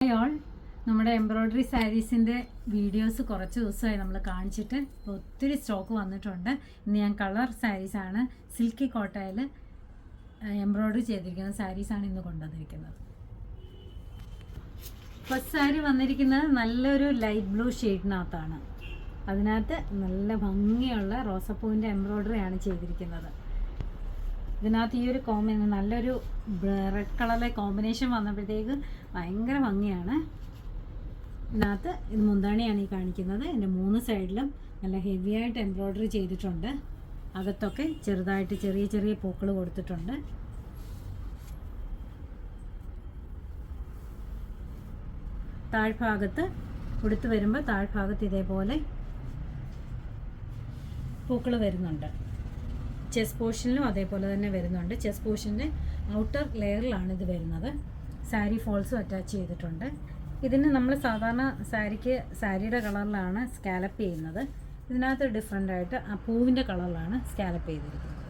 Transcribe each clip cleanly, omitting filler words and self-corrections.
Hi all, നമ്മുടെ embroidery സാരീസിൻ്റെ videos കുറച്ച് ദിവസമായി നമ്മൾ കാണിച്ചിട്ട് ഒത്തിരി സ്റ്റോക്ക് വന്നിട്ടുണ്ട്. ഇന്ന് ഞാൻ കളർ സാരീസാണ്, സിൽക്കി കോട്ടയിൽ എംബ്രോയ്ഡറി ചെയ്തിരിക്കുന്ന സാരീസാണ് ഇന്ന് കൊണ്ടുവന്നിരിക്കുന്നത്. ഫസ്റ്റ് സാരി വന്നിരിക്കുന്നത് നല്ലൊരു ലൈറ്റ് ബ്ലൂ ഷെയ്ഡിനകത്താണ്. അതിനകത്ത് നല്ല ഭംഗിയുള്ള റോസപ്പൂവിൻ്റെ എംബ്രോയ്ഡറിയാണ് ചെയ്തിരിക്കുന്നത്. ഇതിനകത്ത് ഈ ഒരു നല്ലൊരു റെഡ് കളറിലെ കോമ്പിനേഷൻ വന്നപ്പോഴത്തേക്ക് ഭയങ്കര ഭംഗിയാണ്. ഇതിനകത്ത് ഇത് മുന്താണിയാണ് ഈ കാണിക്കുന്നത്. ഇതിൻ്റെ 3 സൈഡിലും നല്ല ഹെവി ആയിട്ട് എംബ്രോയ്ഡറി ചെയ്തിട്ടുണ്ട്. അകത്തൊക്കെ ചെറുതായിട്ട് ചെറിയ ചെറിയ പൂക്കൾ കൊടുത്തിട്ടുണ്ട്. താഴ്ഭാഗത്ത് ഉടുത്ത് വരുമ്പോൾ താഴ്ഭാഗത്ത് ഇതേപോലെ പൂക്കൾ വരുന്നുണ്ട്. ചെസ്റ്റ് പോർഷനിലും അതേപോലെ തന്നെ വരുന്നുണ്ട്. ചെസ്റ്റ് പോർഷൻ്റെ ഔട്ടർ ലെയറിലാണ് ഇത് വരുന്നത്. സാരി ഫോൾസും അറ്റാച്ച് ചെയ്തിട്ടുണ്ട്. ഇതിന് നമ്മൾ സാധാരണ സാരിയുടെ കളറിലാണ് സ്കാലപ്പ് ചെയ്യുന്നത്. ഇതിനകത്ത് ഡിഫറെൻ്റ് ആയിട്ട് ആ പൂവിൻ്റെ കളറിലാണ് സ്കാലപ്പ് ചെയ്തിരിക്കുന്നത്.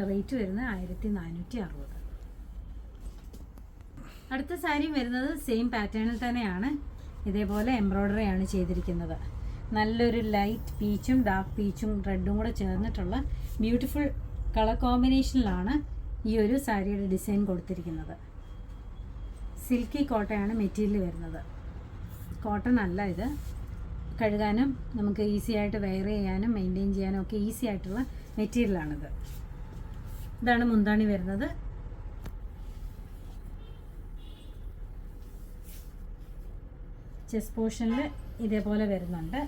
റേറ്റ് വരുന്നത് 1460. അടുത്ത സാരി വരുന്നത് സെയിം പാറ്റേണിൽ തന്നെയാണ്. ഇതേപോലെ എംബ്രോയ്ഡറിയാണ് ചെയ്തിരിക്കുന്നത്. നല്ലൊരു ലൈറ്റ് പീച്ചും ഡാർക്ക് പീച്ചും റെഡും കൂടെ ചേർന്നിട്ടുള്ള ബ്യൂട്ടിഫുൾ കളർ കോമ്പിനേഷനിലാണ് ഈ ഒരു സാരിയുടെ ഡിസൈൻ കൊടുത്തിരിക്കുന്നത്. സിൽക്കി കോട്ടയാണ് മെറ്റീരിയൽ വരുന്നത്. കോട്ടൺ അല്ല ഇത്. കഴുകാനും നമുക്ക് ഈസി ആയിട്ട് വെയർ ചെയ്യാനും മെയിൻറ്റെയിൻ ചെയ്യാനും ഒക്കെ ഈസി ആയിട്ടുള്ള മെറ്റീരിയലാണിത്. ഇതാണ് മുന്താണി വരുന്നത്. ചെസ്റ്റ് പോർഷനിൽ ഇതേപോലെ വരുന്നുണ്ട്.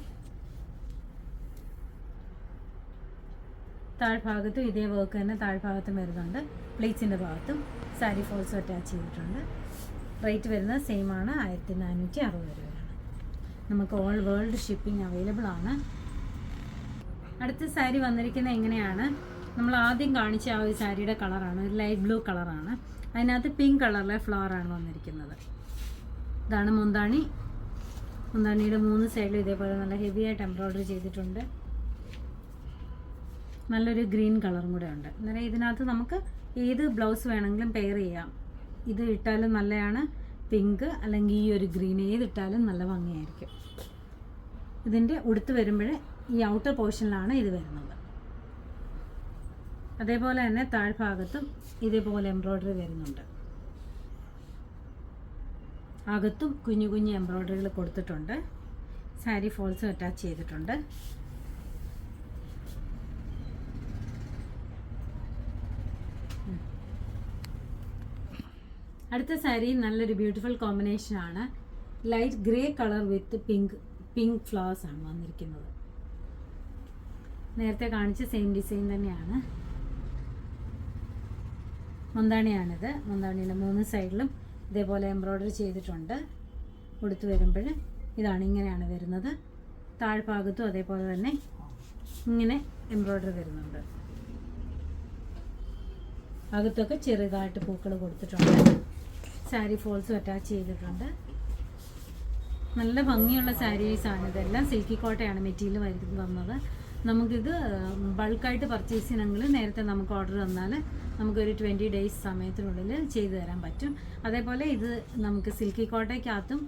താഴ്ഭാഗത്തും ഇതേ വർക്ക് തന്നെ താഴ്ഭാഗത്തും വരുന്നുണ്ട്. പ്ലീറ്റ്സിൻ്റെ ഭാഗത്തും സാരി ഫോൾസ് അറ്റാച്ച് ചെയ്തിട്ടുണ്ട്. റേറ്റ് വരുന്നത് സെയിം ആണ്, 1460 രൂപയാണ്. നമുക്ക് ഓൾ വേൾഡ് ഷിപ്പിംഗ് അവൈലബിൾ ആണ്. അടുത്ത സാരി വന്നിരിക്കുന്നത് എങ്ങനെയാണ്, നമ്മൾ ആദ്യം കാണിച്ച ആ ഒരു സാരിയുടെ കളറാണ്, ഒരു ലൈറ്റ് ബ്ലൂ കളറാണ്. അതിനകത്ത് പിങ്ക് കളറിലെ ഫ്ലവറാണ് വന്നിരിക്കുന്നത്. ഇതാണ് മുന്താണി. മുന്താണിയുടെ 3 സൈഡിലും ഇതേപോലെ നല്ല ഹെവി ആയിട്ട് എംബ്രോയ്ഡറി ചെയ്തിട്ടുണ്ട്. നല്ലൊരു ഗ്രീൻ കളറും കൂടെ ഉണ്ട്. അന്നേരം ഇതിനകത്ത് നമുക്ക് ഏത് ബ്ലൗസ് വേണമെങ്കിലും പെയർ ചെയ്യാം. ഇത് ഇട്ടാലും നല്ലതാണ്, പിങ്ക് അല്ലെങ്കിൽ ഈ ഒരു ഗ്രീൻ ഏതിട്ടാലും നല്ല ഭംഗിയായിരിക്കും. ഇതിൻ്റെ ഉടുത്ത് വരുമ്പോൾ ഈ ഔട്ടർ പോർഷനിലാണ് ഇത് വരുന്നത്. അതേപോലെ തന്നെ താഴ്ഭാഗത്തും ഇതേപോലെ എംബ്രോയ്ഡറി വരുന്നുണ്ട്. അകത്തും കുഞ്ഞു കുഞ്ഞു എംബ്രോയ്ഡറികൾ കൊടുത്തിട്ടുണ്ട്. സാരി ഫോൾസും അറ്റാച്ച് ചെയ്തിട്ടുണ്ട്. അടുത്ത സാരി നല്ലൊരു ബ്യൂട്ടിഫുൾ കോമ്പിനേഷനാണ്. ലൈറ്റ് ഗ്രേ കളർ വിത്ത് പിങ്ക് ഫ്ലവേഴ്സ് ആണ് വന്നിരിക്കുന്നത്. നേരത്തെ കാണിച്ച സെയിം ഡിസൈൻ തന്നെയാണ്. മുന്താണിയാണിത്. മുന്താണിയുടെ 3 സൈഡിലും ഇതേപോലെ എംബ്രോയ്ഡറി ചെയ്തിട്ടുണ്ട്. ഉടുത്ത് വരുമ്പോൾ ഇതാണ്, ഇങ്ങനെയാണ് വരുന്നത്. താഴ്ഭാഗത്തും അതേപോലെ തന്നെ ഇങ്ങനെ എംബ്രോയ്ഡറി വരുന്നുണ്ട്. അകത്തൊക്കെ ചെറുതായിട്ട് പൂക്കൾ കൊടുത്തിട്ടുണ്ട്. സാരി ഫോൾസും അറ്റാച്ച് ചെയ്തിട്ടുണ്ട്. നല്ല ഭംഗിയുള്ള സാരീസാണ്. ഇതെല്ലാം സിൽക്കി കോട്ടയാണ് മെറ്റീരിയൽ വന്നത്. നമുക്കിത് ബൾക്കായിട്ട് പർച്ചേസ് ചെയ്യണമെങ്കിൽ നേരത്തെ നമുക്ക് ഓർഡർ തന്നാൽ നമുക്കൊരു 20 ഡേയ്സ് സമയത്തിനുള്ളിൽ ചെയ്തു തരാൻ പറ്റും. അതേപോലെ ഇത് നമുക്ക് സിൽക്കി കോട്ടയ്ക്കകത്തും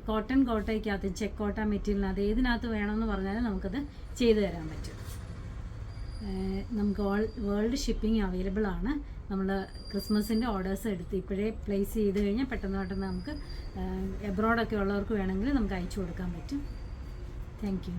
കോട്ടൺ കോട്ടയ്ക്കകത്തും ചെക്ക് കോട്ട മെറ്റീരിയലിനകത്ത് ഏതിനകത്ത് വേണമെന്ന് പറഞ്ഞാലും നമുക്കത് ചെയ്തു തരാൻ പറ്റും. നമുക്ക് ഓൾ വേൾഡ് ഷിപ്പിംഗ് അവൈലബിൾ ആണ്. നമ്മൾ ക്രിസ്മസിൻ്റെ ഓർഡേഴ്സ് എടുത്ത് ഇപ്പോഴേ പ്ലേസ് ചെയ്ത് കഴിഞ്ഞാൽ പെട്ടെന്ന് നമുക്ക് എബ്രോഡൊക്കെ ഉള്ളവർക്ക് വേണമെങ്കിൽ നമുക്ക് അയച്ചു കൊടുക്കാൻ പറ്റും. Thank you.